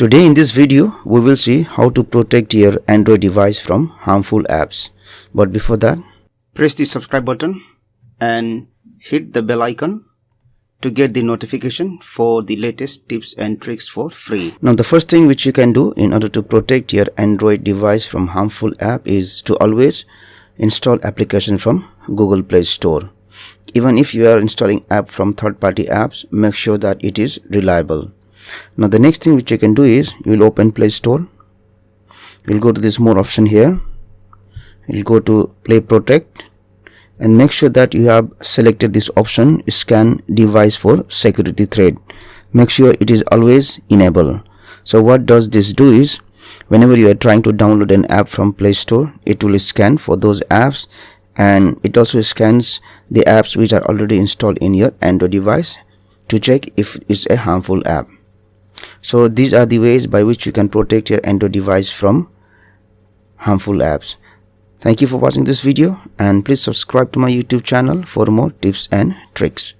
Today in this video, we will see how to protect your Android device from harmful apps. But before that, press the subscribe button and hit the bell icon to get the notification for the latest tips and tricks for free. Now the first thing which you can do in order to protect your Android device from harmful app is to always install application from Google Play Store. Even if you are installing app from third-party apps, make sure that it is reliable. Now the next thing which you can do is you will open Play Store. You will go to this more option here. You will go to Play Protect and make sure that you have selected this option Scan Device for Security Threat. Make sure it is always enabled. So what does this do is whenever you are trying to download an app from Play Store, it will scan for those apps, and it also scans the apps which are already installed in your Android device to check if it's a harmful app. So these are the ways by which you can protect your Android device from harmful apps. Thank you for watching this video, and please subscribe to my YouTube channel for more tips and tricks.